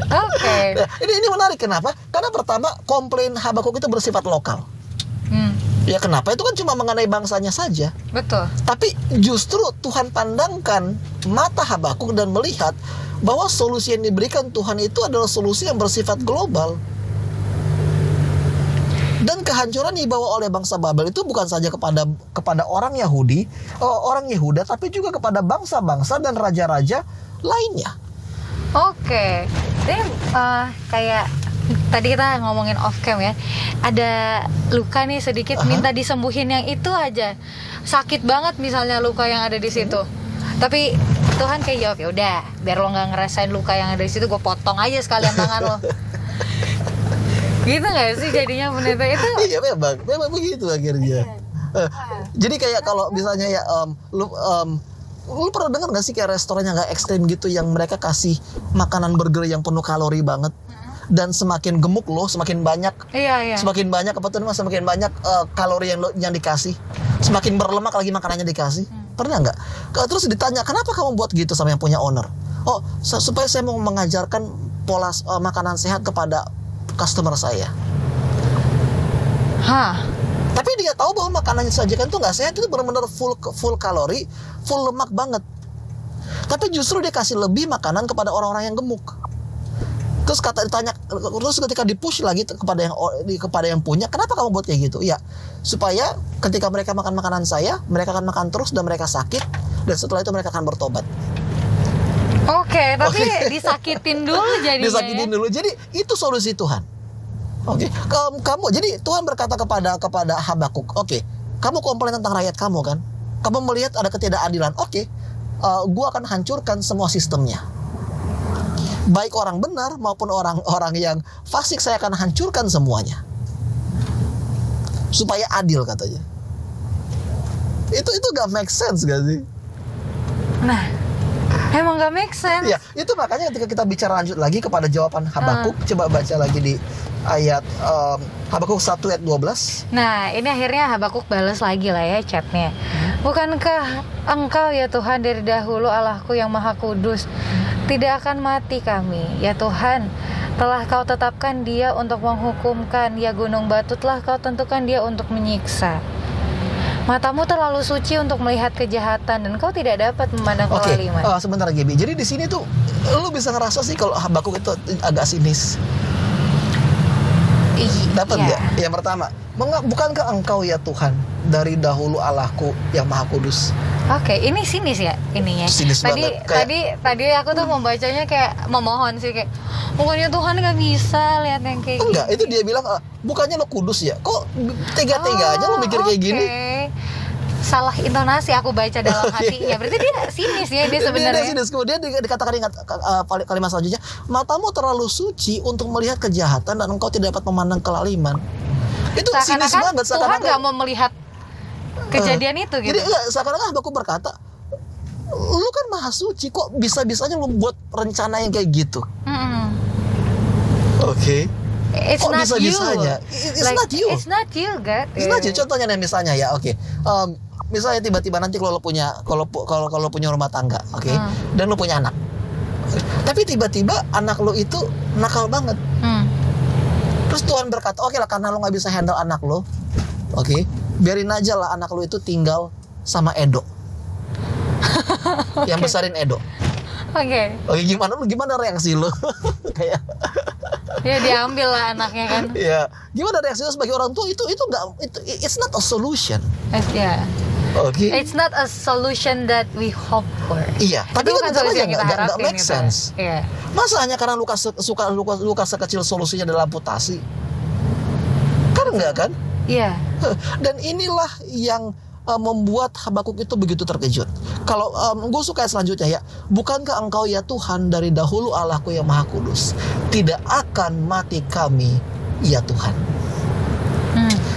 Oke. Ini menarik, kenapa? Karena pertama, komplain Habakuk itu bersifat lokal. Ya kenapa? Itu kan cuma mengenai bangsanya saja. Betul. Tapi justru Tuhan pandangkan mata Habakuk dan melihat bahwa solusi yang diberikan Tuhan itu adalah solusi yang bersifat global. Dan kehancuran dibawa oleh bangsa Babel itu bukan saja kepada orang Yahudi, orang Yehuda, tapi juga kepada bangsa-bangsa dan raja-raja lainnya. Oke. Jadi kayak tadi kita ngomongin off cam ya, ada luka nih sedikit, minta disembuhin yang itu aja, sakit banget misalnya luka yang ada di situ, tapi Tuhan kayak jawab, ya udah biar lo nggak ngerasain luka yang ada di situ, gue potong aja sekalian tangan lo. Gitu nggak sih jadinya pendeta itu? Iya memang begitu akhirnya. Jadi kayak kalau misalnya ya lu pernah dengar nggak sih kayak restoran yang nggak ekstrim gitu, yang mereka kasih makanan burger yang penuh kalori banget, dan semakin gemuk lo semakin banyak, semakin banyak semakin banyak kalori yang dikasih, semakin berlemak lagi makanannya dikasih. Pernah nggak? Terus ditanya, kenapa kamu buat gitu sama yang punya owner? Oh, supaya saya mau mengajarkan pola makanan sehat kepada customer saya. Tapi dia tahu bahwa makanan yang disajikan itu nggak sehat, itu benar-benar full kalori, full lemak banget. Tapi justru dia kasih lebih makanan kepada orang-orang yang gemuk. Terus ketika dipush lagi kepada yang punya, kenapa kamu buat kayak gitu? Ya, supaya ketika mereka makan makanan saya, mereka akan makan terus dan mereka sakit, dan setelah itu mereka akan bertobat. Oke, tapi disakitin dulu jadinya. Disakitin dulu. Jadi itu solusi Tuhan. Oke. Kamu jadi Tuhan berkata kepada Habakuk, oke, kamu komplain tentang rakyat kamu kan? Kamu melihat ada ketidakadilan. Oke. Gua akan hancurkan semua sistemnya. Baik orang benar maupun orang-orang yang fasik, saya akan hancurkan semuanya. Supaya adil katanya. Itu gak make sense gak sih? Nah, emang gak make sense. Ya, itu makanya ketika kita bicara lanjut lagi kepada jawaban Habakuk, coba baca lagi di ayat Habakuk 1 ayat 12. Nah, ini akhirnya Habakuk balas lagi lah ya chatnya. Bukankah Engkau ya Tuhan dari dahulu Allahku yang Maha Kudus, tidak akan mati kami, ya Tuhan. Telah Kau tetapkan dia untuk menghukumkan, ya gunung batu telah Kau tentukan dia untuk menyiksa. Matamu terlalu suci untuk melihat kejahatan, dan Kau tidak dapat memandang kezaliman. Sebentar Gibi. Jadi di sini tuh lu bisa ngerasa sih kalau Habakuk itu agak sinis. Dapat nggak? Yang pertama, bukankah Engkau ya Tuhan dari dahulu Allahku yang Maha Kudus? Oke, ini sinis ya ininya. Sinis banget. Tadi aku tuh membacanya kayak memohon sih, kayak bukannya Tuhan nggak bisa lihat yang kayak enggak, gini. itu dia bilang bukannya lo kudus ya? Kok tega-teganya lo mikir kayak gini? Salah intonasi aku baca dalam hatinya. Berarti dia sinis ya dia sebenarnya. Dia sinis. Kemudian dikatakan kalimat selanjutnya, matamu terlalu suci untuk melihat kejahatan dan engkau tidak dapat memandang kelaliman. Itu sinis banget. Tuhan nggak mau melihat kejadian itu gitu. Jadi seakan-akan Habakuk berkata, lu kan maha suci, kok bisa-bisanya lu buat rencana yang kayak gitu? Oke. It's kok not bisa-bisanya? It's not you. It's not you, God. It's not you. Contohnya nih misalnya ya, oke. Misalnya tiba-tiba nanti kalau lo punya rumah tangga, oke, dan lo punya anak. Tapi tiba-tiba anak lo itu nakal banget. Terus Tuhan berkata, oke lah, karena lo nggak bisa handle anak lo, oke, biarin aja lah anak lo itu tinggal sama Edo. Yang besarin Edo. Oke, gimana reaksi lo? Kayak ya diambil lah anaknya kan. Ya, gimana reaksi lo sebagai orang tua? Itu it's not a solution. Okay. It's not a solution that we hope for. Iya, tapi kan nggak make sense. Yeah. Masa hanya karena luka sekecil solusinya adalah amputasi? Kan enggak kan? Iya. Dan inilah yang membuat Habakuk itu begitu terkejut. Kalau gue suka selanjutnya ya, bukankah Engkau ya Tuhan dari dahulu Allahku yang Maha Kudus, tidak akan mati kami ya Tuhan.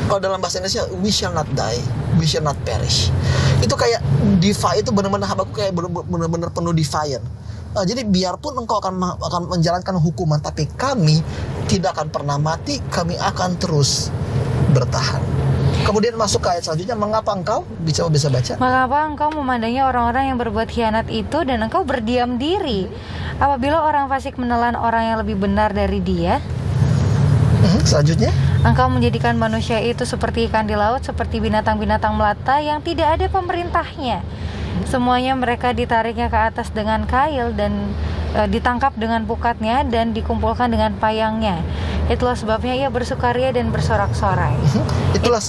Kalau dalam bahasa Indonesia, we shall not die, we shall not perish. Itu kayak itu benar-benar Habakuk kayak benar-benar penuh defiant. Jadi biarpun engkau akan menjalankan hukuman, tapi kami tidak akan pernah mati, kami akan terus bertahan. Kemudian masuk ke ayat selanjutnya, mengapa engkau bisa baca? Mengapa engkau memandangi orang-orang yang berbuat khianat itu dan engkau berdiam diri apabila orang fasik menelan orang yang lebih benar dari dia? Selanjutnya, Engkau menjadikan manusia itu seperti ikan di laut, seperti binatang-binatang melata yang tidak ada pemerintahnya. Semuanya mereka ditariknya ke atas dengan kail dan ditangkap dengan pukatnya dan dikumpulkan dengan payangnya. Itulah sebabnya ia bersukaria dan bersorak-sorai. Itulah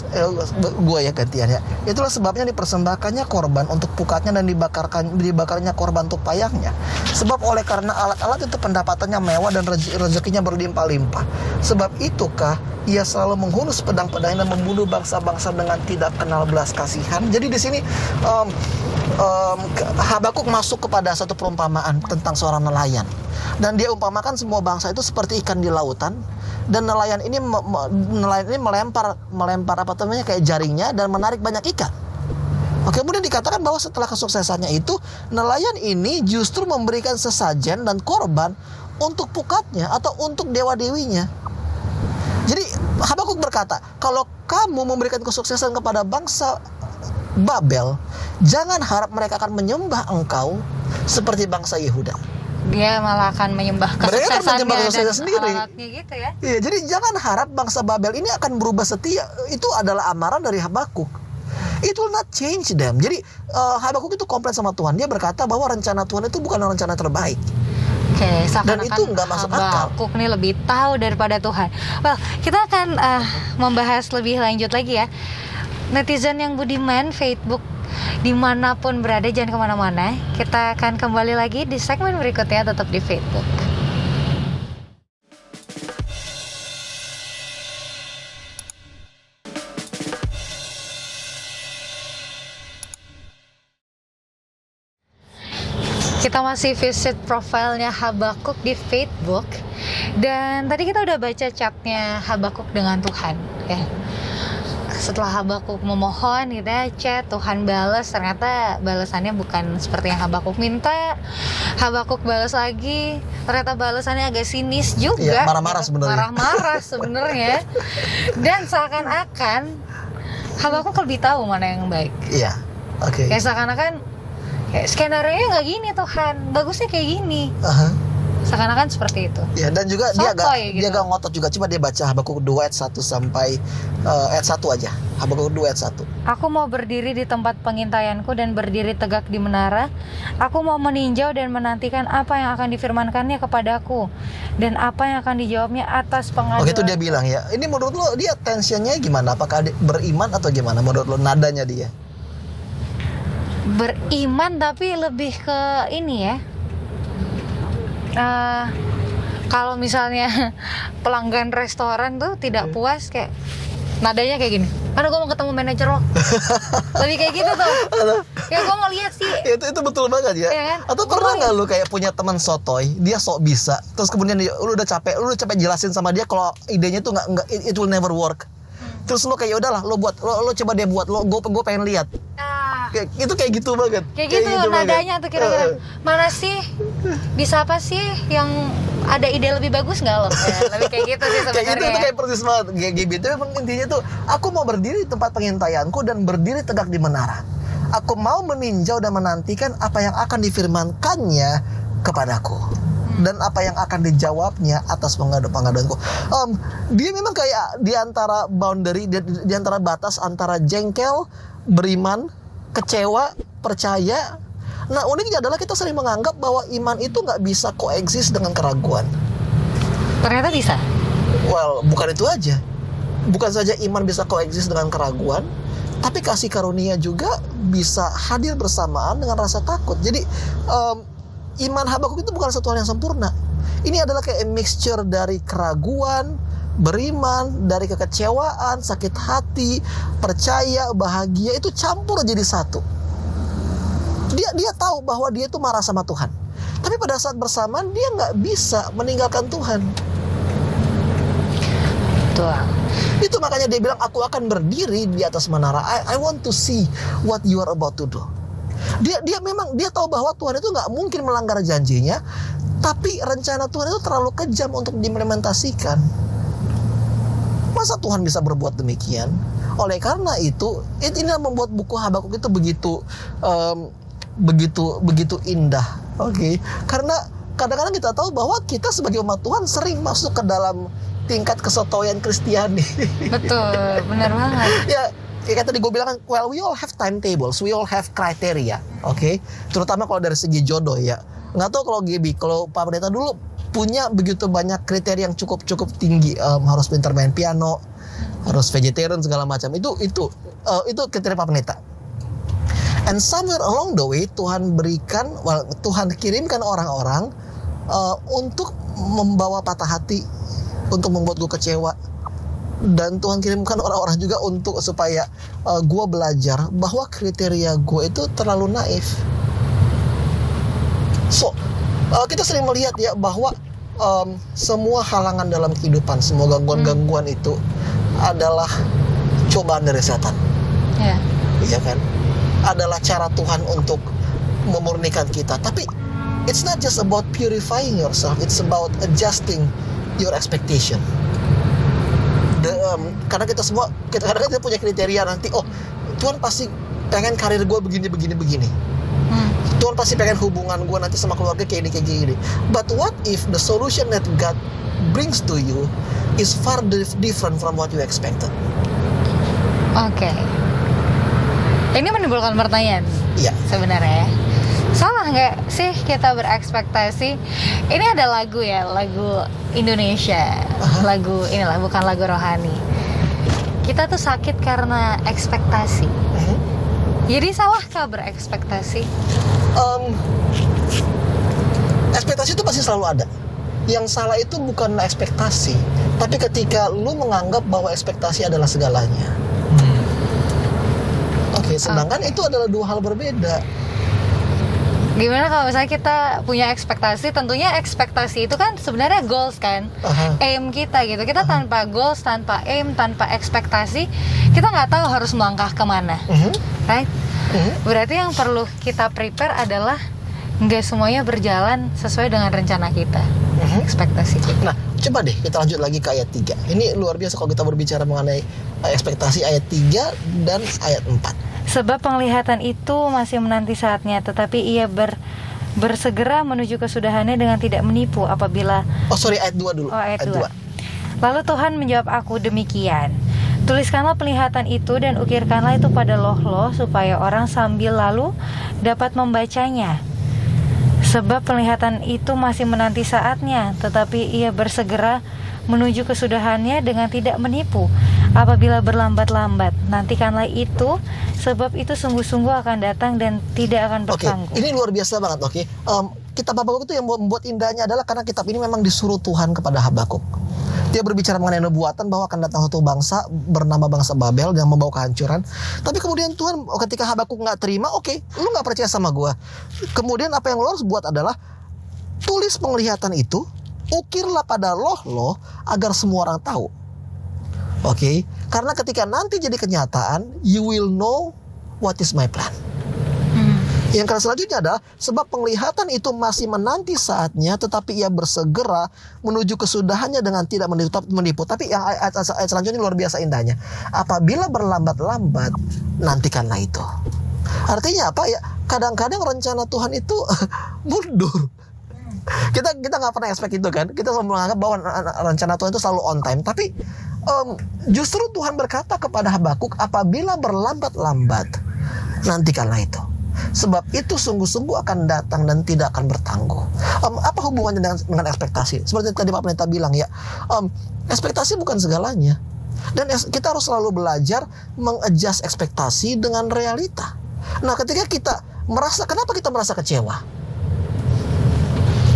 gua ya gantian ya. Itulah sebabnya dipersembahkannya korban untuk pukatnya dan dibakarnya korban untuk payangnya. Sebab oleh karena alat-alat itu pendapatannya mewah dan rezekinya berlimpah-limpah. Sebab itukah ia selalu menghunus pedang-pedangnya dan membunuh bangsa-bangsa dengan tidak kenal belas kasihan. Jadi di sini Habakuk masuk kepada satu perumpamaan tentang seorang nelayan. Dan dia umpamakan semua bangsa itu seperti ikan di lautan. Dan nelayan ini melempar apa namanya kayak jaringnya dan menarik banyak ikan. Oke, kemudian dikatakan bahwa setelah kesuksesannya itu nelayan ini justru memberikan sesajen dan korban untuk pukatnya atau untuk dewa-dewinya. Jadi Habakuk berkata, kalau kamu memberikan kesuksesan kepada bangsa Babel, jangan harap mereka akan menyembah engkau seperti bangsa Yehuda. Dia malah akan menyembah kesuksesannya dan sendiri. alatnya gitu ya. Iya, jadi jangan harap bangsa Babel ini akan berubah setia. Itu adalah amaran dari Habakuk. It will not change them. Jadi Habakuk itu komplain sama Tuhan. Dia berkata bahwa rencana Tuhan itu bukan rencana terbaik. Oke, dan itu nggak masuk akal. Habakuk nih lebih tahu daripada Tuhan. Well, kita akan membahas lebih lanjut lagi ya. Netizen yang budiman, Facebook dimanapun berada, jangan kemana-mana. Kita akan kembali lagi di segmen berikutnya, tetap di Facebook. Kita masih visit profilnya Habakuk di Facebook. Dan tadi kita udah baca chatnya Habakuk dengan Tuhan ya. Setelah Habakuk memohon gitu ya, chat, Tuhan balas, ternyata balasannya bukan seperti yang Habakuk minta. Habakuk balas lagi, ternyata balasannya agak sinis juga. Iya, marah-marah sebenarnya. Marah-marah sebenarnya. Dan seakan-akan Habakuk lebih tahu mana yang baik. Iya, oke. Kayak seakan-akan skenario-nya nggak gini Tuhan, bagusnya kayak gini. Seakan-akan seperti itu. Ya, dan juga dia gitu. agak ngotot juga. Coba dia baca Habakuk 2 ayat 1 sampai ayat 1 aja. Habakuk 2 ayat 1. Aku mau berdiri di tempat pengintaianku dan berdiri tegak di menara. Aku mau meninjau dan menantikan apa yang akan difirmankannya kepadaku dan apa yang akan dijawabnya atas pengaduan. Oke, itu dia bilang ya. Ini menurut lo dia tensionnya gimana? Apakah beriman atau gimana menurut lo nadanya dia? Beriman tapi lebih ke ini ya. Kalau misalnya pelanggan restoran tuh tidak puas, kayak nadanya kayak gini, karena gue mau ketemu manajer lo. Lebih kayak gitu tuh. Ya gue mau lihat sih. Itu betul banget ya. Kan? Atau pernah nggak lu kayak punya teman sotoy, dia sok bisa, terus kemudian lu udah capek jelasin sama dia kalau idenya tuh nggak it will never work. Terus lo kayak udahlah, lo coba dia buat, gue pengen lihat. Kayak gitu banget. Kayak gitu nadanya tuh kira-kira. Mana sih? Bisa apa sih yang ada ide lebih bagus nggak lo? Ya, lebih kayak gitu sih sebenarnya. Kayak gitu itu kayak persis banget. Gitu emang intinya tuh, aku mau berdiri di tempat pengintaianku dan berdiri tegak di menara. Aku mau meninjau dan menantikan apa yang akan difirmankannya kepadaku. Dan apa yang akan dijawabnya atas pengaduanku. Dia memang kayak di antara boundary, di antara batas antara jengkel, beriman, kecewa, percaya. Nah, uniknya adalah kita sering menganggap bahwa iman itu nggak bisa koeksis dengan keraguan. Ternyata bisa. Well, bukan itu aja. Bukan saja iman bisa koeksis dengan keraguan, tapi kasih karunia juga bisa hadir bersamaan dengan rasa takut. Jadi iman Habakuk itu bukan satu hal yang sempurna. Ini adalah kayak mixture dari keraguan, beriman, dari kekecewaan, sakit hati, percaya, bahagia, itu campur jadi satu. Dia tahu bahwa dia itu marah sama Tuhan, tapi pada saat bersamaan dia nggak bisa meninggalkan Tuhan. Tuh. Itu makanya dia bilang, aku akan berdiri di atas menara. I want to see what you are about to do. Dia memang tahu bahwa Tuhan itu nggak mungkin melanggar janjinya, tapi rencana Tuhan itu terlalu kejam untuk diimplementasikan. Masa Tuhan bisa berbuat demikian? Oleh karena itu, ini yang membuat buku Habakuk itu begitu indah. Oke. Karena kadang-kadang kita tahu bahwa kita sebagai umat Tuhan sering masuk ke dalam tingkat kesotoyan Kristiani. Betul, benar banget. Ya, kayak tadi gue bilang kan, well, we all have timetables, we all have criteria, oke? Terutama kalau dari segi jodoh ya. Nggak tahu kalau Gaby, kalau Pak Pendeta dulu punya begitu banyak kriteria yang cukup tinggi, harus pintar main piano, harus vegetarian segala macam. Itu kriteria Pak Pendeta. And somewhere along the way Tuhan kirimkan orang-orang untuk membawa patah hati, untuk membuat gue kecewa. Dan Tuhan kirimkan orang-orang juga untuk supaya gue belajar bahwa kriteria gue itu terlalu naif. So, kita sering melihat ya bahwa semua halangan dalam kehidupan, semua gangguan-gangguan itu adalah cobaan dari setan. Iya kan? Adalah cara Tuhan untuk memurnikan kita. Tapi it's not just about purifying yourself, it's about adjusting your expectation. Karena kita kadang-kadang kita punya kriteria nanti, oh Tuhan pasti pengen karir gue begini. Tuhan pasti pengen hubungan gue nanti sama keluarga kayak gini. But what if the solution that God brings to you is far different from what you expected? Oke. Ini menimbulkan pertanyaan. Iya. Sebenarnya salah nggak sih kita berekspektasi? Ini ada lagu Indonesia, bukan lagu rohani. Kita tuh sakit karena ekspektasi. Jadi salahkah berekspektasi? Ekspektasi itu pasti selalu ada. Yang salah itu bukan ekspektasi, tapi ketika lu menganggap bahwa ekspektasi adalah segalanya. Sedangkan itu adalah dua hal berbeda. Gimana kalau misalnya kita punya ekspektasi? Tentunya ekspektasi itu kan sebenarnya goals kan, aim kita gitu. Kita tanpa goals, tanpa aim, tanpa ekspektasi, kita nggak tahu harus melangkah kemana, right? Berarti yang perlu kita prepare adalah nggak semuanya berjalan sesuai dengan rencana kita, ekspektasi kita. Nah, coba deh kita lanjut lagi ke ayat 3. Ini luar biasa kalau kita berbicara mengenai ekspektasi, ayat 3 dan ayat 4. Sebab penglihatan itu masih menanti saatnya, tetapi ia bersegera menuju kesudahannya dengan tidak menipu apabila... ayat 2 dulu. Ayat 2. Lalu Tuhan menjawab aku, demikian. Tuliskanlah penglihatan itu dan ukirkanlah itu pada loh-loh supaya orang sambil lalu dapat membacanya. Sebab penglihatan itu masih menanti saatnya, tetapi ia bersegera menuju kesudahannya dengan tidak menipu. Apabila berlambat-lambat, nantikanlah itu, sebab itu sungguh-sungguh akan datang dan tidak akan bertangguh. Ini luar biasa banget. Kitab Habakuk itu yang membuat indahnya adalah karena kitab ini memang disuruh Tuhan kepada Habakuk. Dia berbicara mengenai nubuatan bahwa akan datang satu bangsa bernama bangsa Babel yang membawa kehancuran. Tapi kemudian Tuhan ketika Habakuk nggak terima, lu nggak percaya sama gue. Kemudian apa yang lo harus buat adalah tulis penglihatan itu, ukirlah pada loh agar semua orang tahu. Karena ketika nanti jadi kenyataan, you will know what is my plan. Yang selanjutnya adalah sebab penglihatan itu masih menanti saatnya, tetapi ia bersegera menuju kesudahannya dengan tidak menipu. Tapi yang ayat selanjutnya luar biasa indahnya. Apabila berlambat-lambat, nantikanlah itu. Artinya apa ya? Kadang-kadang rencana Tuhan itu mundur. Kita nggak pernah expect itu kan. Kita selalu menganggap bahwa rencana Tuhan itu selalu on time. Tapi justru Tuhan berkata kepada Habakuk, apabila berlambat-lambat, nantikanlah itu. Sebab itu sungguh-sungguh akan datang dan tidak akan bertangguh. Apa hubungannya dengan ekspektasi? Seperti tadi Pak Pendeta bilang ya, ekspektasi bukan segalanya. Dan kita harus selalu belajar mengadjust ekspektasi dengan realita. Nah, ketika kita kenapa kita merasa kecewa?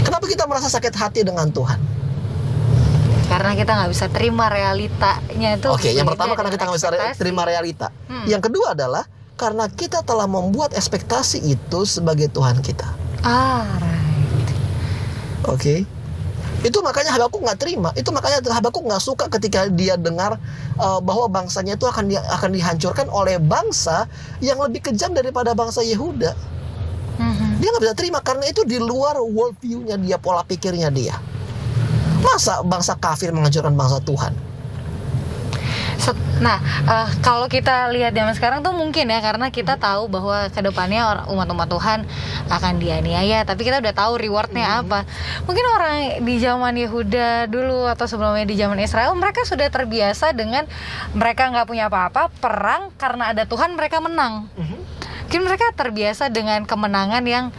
Kenapa kita merasa sakit hati dengan Tuhan? Karena kita nggak bisa terima realitanya itu. Yang pertama karena kita nggak bisa terima realita. Yang kedua adalah karena kita telah membuat ekspektasi itu sebagai Tuhan kita. Right. Itu makanya Habakuk nggak terima. Itu makanya Habakuk nggak suka ketika dia dengar bahwa bangsanya itu akan dihancurkan oleh bangsa yang lebih kejam daripada bangsa Yehuda. Dia nggak bisa terima karena itu di luar worldview-nya dia, pola pikirnya dia. Masa bangsa kafir menghancurkan bangsa Tuhan? Nah, kalau kita lihat zaman sekarang tuh mungkin ya, karena kita tahu bahwa kedepannya umat-umat Tuhan akan dianiaya, tapi kita udah tahu rewardnya apa. Mungkin orang di zaman Yehuda dulu atau sebelumnya di zaman Israel, mereka sudah terbiasa dengan mereka nggak punya apa-apa, perang, karena ada Tuhan mereka menang. Mungkin mereka terbiasa dengan kemenangan yang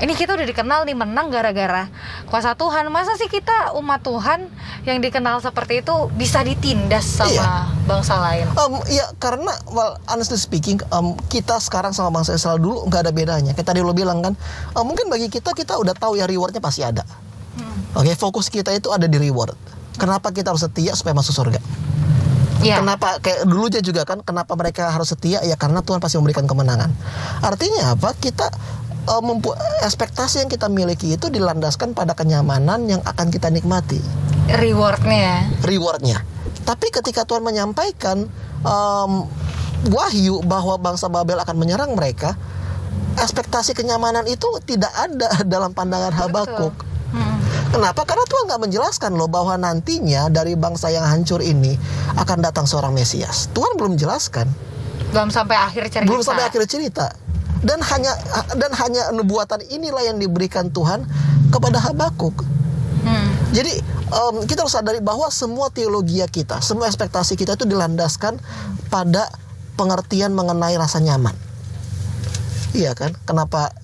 ini kita udah dikenal nih menang gara-gara kuasa Tuhan. Masa sih kita umat Tuhan yang dikenal seperti itu bisa ditindas sama bangsa lain? Ya karena honestly speaking, kita sekarang sama bangsa Israel dulu nggak ada bedanya. Kayak tadi lo bilang kan, mungkin bagi kita udah tahu ya rewardnya pasti ada. Oke, fokus kita itu ada di reward. Kenapa kita harus setia supaya masuk surga? Kenapa kayak dulunya juga kan, kenapa mereka harus setia? Ya karena Tuhan pasti memberikan kemenangan. Artinya apa? Kita ekspektasi yang kita miliki itu dilandaskan pada kenyamanan yang akan kita nikmati. Rewardnya. Tapi ketika Tuhan menyampaikan wahyu bahwa bangsa Babel akan menyerang mereka, ekspektasi kenyamanan itu tidak ada dalam pandangan Habakuk. Kenapa? Karena Tuhan nggak menjelaskan loh bahwa nantinya dari bangsa yang hancur ini akan datang seorang Mesias. Tuhan belum menjelaskan. Belum sampai akhir cerita. Dan hanya nubuatan inilah yang diberikan Tuhan kepada Habakuk. Jadi kita harus sadari bahwa semua teologi kita, semua ekspektasi kita itu dilandaskan pada pengertian mengenai rasa nyaman. Iya kan? Kenapa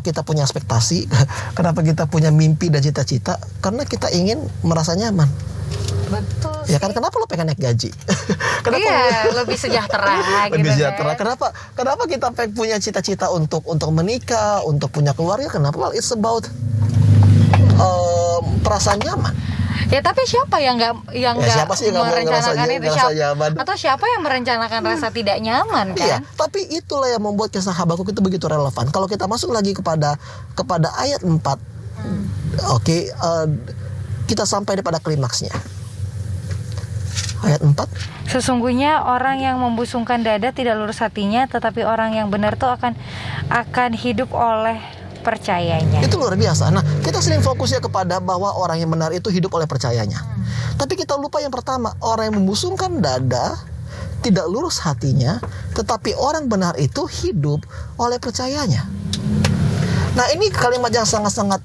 kita punya ekspektasi? Kenapa kita punya mimpi dan cita-cita? Karena kita ingin merasa nyaman. Betul sih. Ya kan, kenapa lo pengen naik gaji? Kenapa lebih sejahtera gitu. Lebih sejahtera. Kenapa kita punya cita-cita untuk menikah, untuk punya keluarga? Kenapa? Well, it's about perasaan nyaman. Ya tapi siapa yang nggak merencanakan itu? Atau siapa yang merencanakan rasa tidak nyaman kan? Iya, tapi itulah yang membuat kisah Habakuk itu begitu relevan. Kalau kita masuk lagi kepada ayat 4, kita sampai pada klimaksnya. Ayat 4. Sesungguhnya orang yang membusungkan dada tidak lurus hatinya, tetapi orang yang benar itu akan hidup oleh percayanya. Itu luar biasa. Nah, kita sering fokusnya kepada bahwa orang yang benar itu hidup oleh percayanya. Tapi kita lupa yang pertama, orang yang membusungkan dada tidak lurus hatinya, tetapi orang benar itu hidup oleh percayanya. Nah, ini kalimat yang sangat-sangat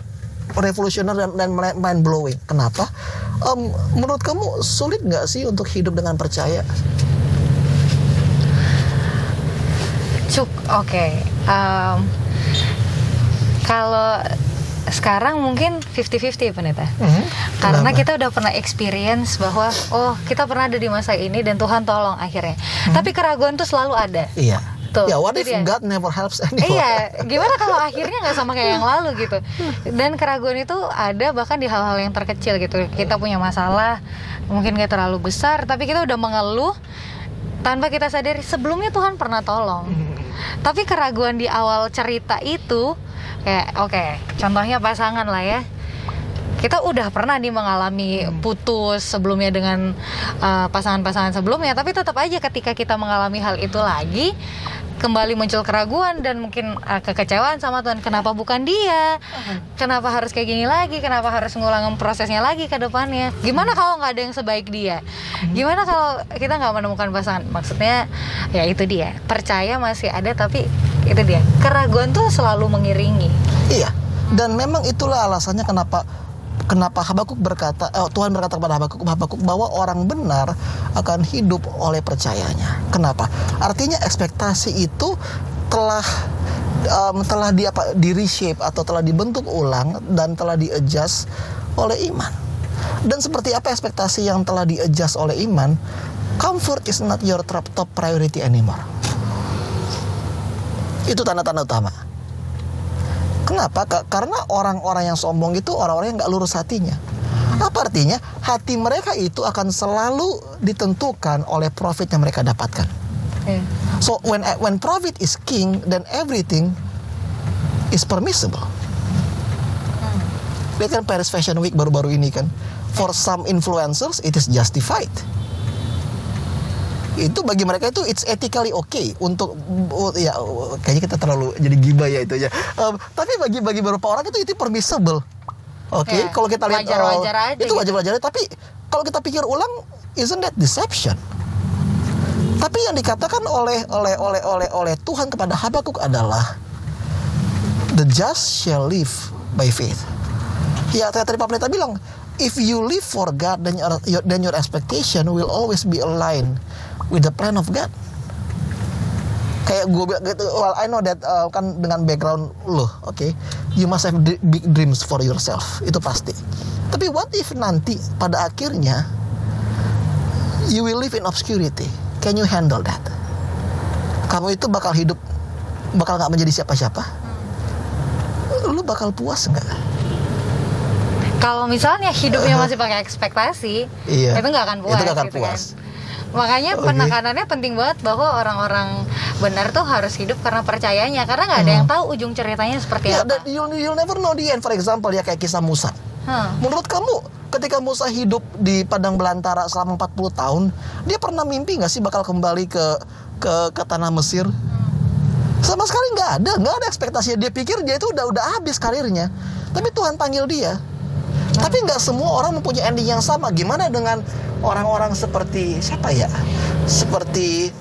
revolusioner dan mind blowing. Kenapa? Menurut kamu sulit nggak sih untuk hidup dengan percaya? Kalau sekarang mungkin 50-50 Pendeta. Karena kita udah pernah experience bahwa kita pernah ada di masa ini dan Tuhan tolong akhirnya. Tapi keraguan tuh selalu ada. Iya. Tuh, ya, what if God never helps anyone? Iya, gimana kalau akhirnya nggak sama kayak yang lalu gitu. Dan keraguan itu ada bahkan di hal-hal yang terkecil gitu. Kita punya masalah, mungkin gak terlalu besar, tapi kita udah mengeluh tanpa kita sadari sebelumnya Tuhan pernah tolong. Tapi keraguan di awal cerita itu kayak contohnya pasangan lah ya. Kita udah pernah nih mengalami putus sebelumnya dengan pasangan-pasangan sebelumnya, tapi tetap aja ketika kita mengalami hal itu lagi, kembali muncul keraguan dan mungkin kekecewaan sama Tuhan. Kenapa bukan dia? Kenapa harus kayak gini lagi? Kenapa harus ngulangin prosesnya lagi ke depannya? Gimana kalau nggak ada yang sebaik dia? Gimana kalau kita nggak menemukan pasangan? Maksudnya ya itu dia, percaya masih ada, tapi itu dia, keraguan tuh selalu mengiringi. Iya, dan memang itulah alasannya kenapa Habakuk berkata, Tuhan berkata kepada Habakuk bahwa orang benar akan hidup oleh percayanya. Kenapa? Artinya ekspektasi itu telah di reshape atau telah dibentuk ulang dan telah di-adjust oleh iman. Dan seperti apa ekspektasi yang telah di-adjust oleh iman? Comfort is not your top priority anymore. Itu tanda-tanda utama. Kenapa? Karena orang-orang yang sombong itu orang-orang yang gak lurus hatinya. Apa artinya? Hati mereka itu akan selalu ditentukan oleh profit yang mereka dapatkan. So when profit is king, then everything is permissible. Lihat kan Paris Fashion Week baru-baru ini kan. For some influencers it is justified. Itu bagi mereka itu it's ethically okay untuk ya kayaknya kita terlalu jadi gibah ya itu ya. Tapi bagi beberapa orang itu permissible. Oke, kalau kita lihat wajar-wajar aja itu wajar-wajar aja. Tapi kalau kita pikir ulang, isn't that deception? Tapi yang dikatakan oleh Tuhan kepada Habakuk adalah the just shall live by faith. Ya, tadi Pak Pendeta bilang, if you live for God, then your expectation will always be aligned with the plan of God. Kayak gue bilang gitu, well I know that kan dengan background lo, okay, you must have big dreams for yourself, itu pasti. Tapi what if nanti pada akhirnya you will live in obscurity? Can you handle that? Kamu itu bakal nggak menjadi siapa-siapa? Lu bakal puas nggak? Kalau misalnya hidupnya masih pakai ekspektasi, iya, itu nggak akan puas. Itu nggak akan gitu puas. Kan? Makanya penekanannya penting banget bahwa orang-orang benar tuh harus hidup karena percayanya, karena nggak ada yang tahu ujung ceritanya seperti apa. You'll never know the end. For example, ya kayak kisah Musa. Menurut kamu, ketika Musa hidup di padang belantara selama 40 tahun, dia pernah mimpi nggak sih bakal kembali ke tanah Mesir? Sama sekali nggak ada ekspektasinya. Dia pikir dia itu udah habis karirnya. Tapi Tuhan panggil dia. Tapi nggak semua orang mempunyai ending yang sama. Gimana dengan orang-orang seperti siapa ya? Seperti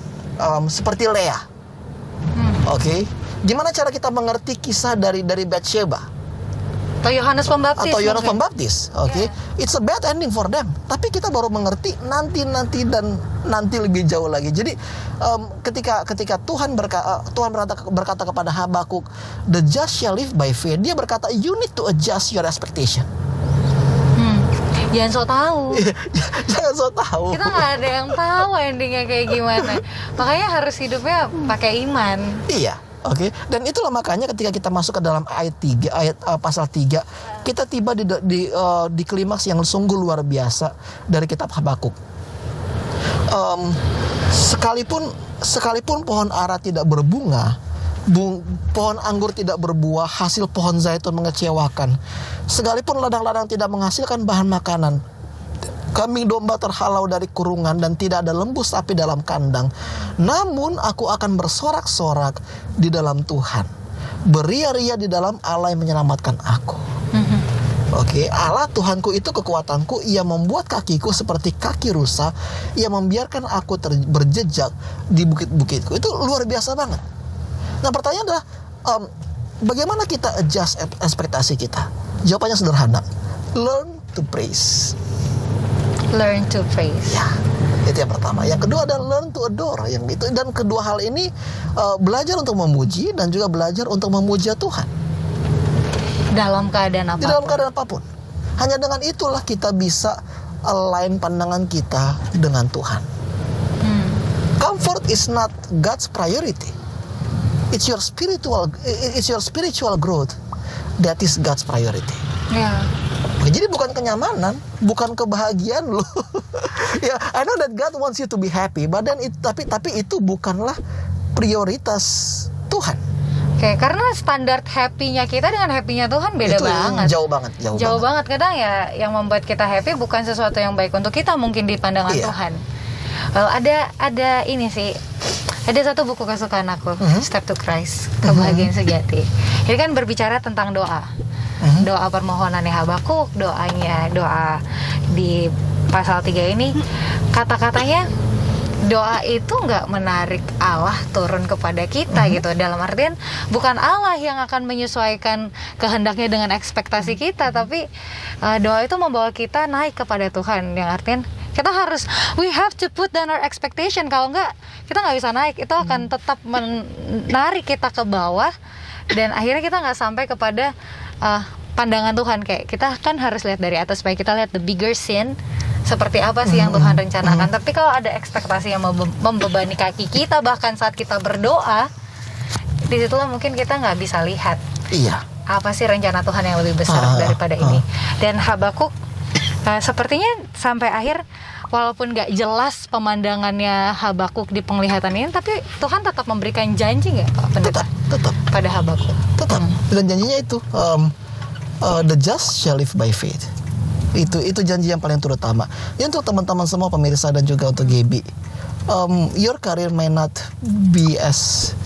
Lea. Oke. Gimana cara kita mengerti kisah dari Bathsheba? Atau Yohanes Pembaptis, oke. It's a bad ending for them. Tapi kita baru mengerti nanti lebih jauh lagi. Jadi ketika Tuhan berkata kepada Habakuk, the just shall live by faith. Dia berkata, you need to adjust your expectation. Jangan so tahu. Jangan so tahu. Kita nggak ada yang tahu endingnya kayak gimana. Makanya harus hidupnya pakai iman. Iya. Oke, dan itulah makanya ketika kita masuk ke dalam pasal 3, kita tiba di klimaks yang sungguh luar biasa dari kitab Habakuk. Sekalipun pohon ara tidak berbunga, pohon anggur tidak berbuah, hasil pohon zaitun mengecewakan, sekalipun ladang-ladang tidak menghasilkan bahan makanan, kambing domba terhalau dari kurungan dan tidak ada lembu sapi dalam kandang, namun aku akan bersorak-sorak di dalam Tuhan, beria-ria di dalam Allah yang menyelamatkan aku. Oke, Allah Tuhanku itu kekuatanku. Ia membuat kakiku seperti kaki rusa. Ia membiarkan aku berjejak di bukit-bukitku. Itu luar biasa banget. Nah, pertanyaan adalah bagaimana kita adjust ekspektasi kita? Jawabannya sederhana. Learn to praise. Learn to praise. Ya, itu yang pertama. Yang kedua adalah learn to adore. Yang itu, dan kedua hal ini belajar untuk memuji dan juga belajar untuk memuja Tuhan. Dalam keadaan apapun. Di dalam keadaan apapun. Hanya dengan itulah kita bisa align pandangan kita dengan Tuhan. Comfort is not God's priority. It's your spiritual growth that is God's priority. Ya. Jadi bukan kenyamanan, bukan kebahagiaan lo. Ya, I know that God wants you to be happy, but then tapi itu bukanlah prioritas Tuhan. Oke, karena standar happy-nya kita dengan happy-nya Tuhan beda itu banget. Jauh banget. Kadang ya yang membuat kita happy bukan sesuatu yang baik untuk kita mungkin di pandangan Tuhan. Well, ada ini sih. Ada satu buku kesukaan aku, Step to Christ, Kebahagiaan Sejati. Ini kan berbicara tentang doa. Doa permohonannya Habakuk, doa di pasal 3 ini, kata-katanya doa itu nggak menarik Allah turun kepada kita gitu. Dalam artian bukan Allah yang akan menyesuaikan kehendaknya dengan ekspektasi kita, tapi doa itu membawa kita naik kepada Tuhan. Yang artian kita harus, we have to put down our expectation. Kalau nggak, kita nggak bisa naik. Itu akan tetap menarik kita ke bawah, dan akhirnya kita nggak sampai kepada pandangan Tuhan. Kayak kita kan harus lihat dari atas supaya kita lihat the bigger scene, seperti apa sih yang Tuhan rencanakan. Tapi kalau ada ekspektasi yang membebani kaki kita bahkan saat kita berdoa, disitulah mungkin kita nggak bisa lihat apa sih rencana Tuhan yang lebih besar daripada ini. Dan Habakuk sepertinya sampai akhir, walaupun nggak jelas pemandangannya Habakuk di penglihatan ini, tapi Tuhan tetap memberikan janji nggak Pak Pendeta? Tetap pada Habakuk. Tetap. Dan janjinya itu the just shall live by faith. Itu janji yang paling terutama. Ya, untuk teman-teman semua pemirsa dan juga untuk Gaby, your career may not be as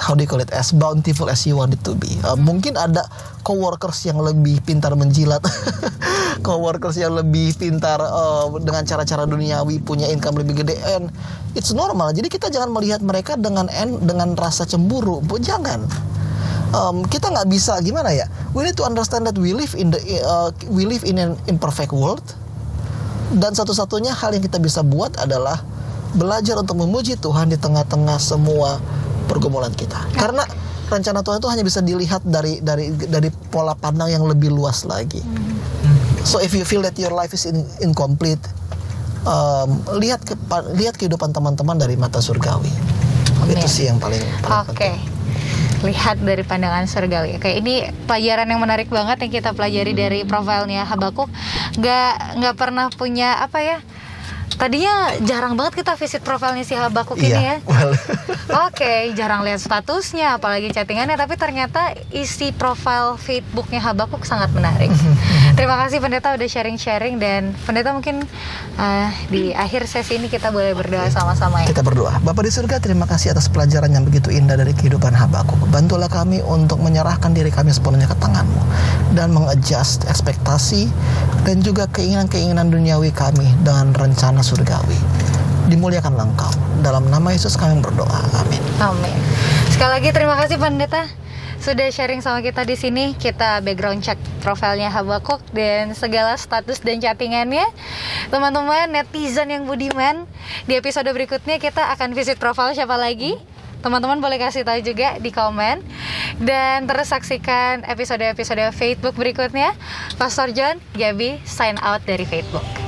how do you call it, as bountiful as you want it to be. Mungkin ada coworkers yang lebih pintar menjilat, coworkers yang lebih pintar dengan cara-cara duniawi, punya income lebih gede, and it's normal. Jadi kita jangan melihat mereka dengan rasa cemburu, jangan. Kita nggak bisa, gimana ya? We need to understand that we live in an imperfect world. Dan satu-satunya hal yang kita bisa buat adalah belajar untuk memuji Tuhan di tengah-tengah semua pergumulan kita. Karena rencana Tuhan itu hanya bisa dilihat dari pola pandang yang lebih luas lagi. So if you feel that your life is incomplete, lihat kehidupan teman-teman dari mata surgawi. Itu sih yang paling penting. Lihat dari pandangan surgawi. Oke, ini pelajaran yang menarik banget yang kita pelajari dari profilnya Habakuk. Nggak pernah punya apa ya? Tadinya jarang banget kita visit profilnya si Habakuk ini ya. Oke, jarang lihat statusnya, apalagi chattingannya. Tapi ternyata isi profil Facebooknya Habakuk sangat menarik. Terima kasih Pendeta udah sharing-sharing. Dan Pendeta mungkin di akhir sesi ini kita boleh berdoa sama-sama ya. Kita berdoa. Bapa di surga, terima kasih atas pelajaran yang begitu indah dari kehidupan Habakuk. Bantulah kami untuk menyerahkan diri kami sepenuhnya ke tangan-Mu dan mengadjust ekspektasi dan juga keinginan-keinginan duniawi kami dengan rencana surgawi. Dimuliakanlah Engkau. Dalam nama Yesus kami berdoa. Amin. Amin. Sekali lagi terima kasih Pendeta sudah sharing sama kita di sini. Kita background check profilnya Habakuk dan segala status dan chattingannya. Teman-teman netizen yang budiman, di episode berikutnya kita akan visit profil siapa lagi? Teman-teman boleh kasih tahu juga di komen. Dan terus saksikan episode-episode Facebook berikutnya. Pastor John, Gaby, sign out dari Facebook.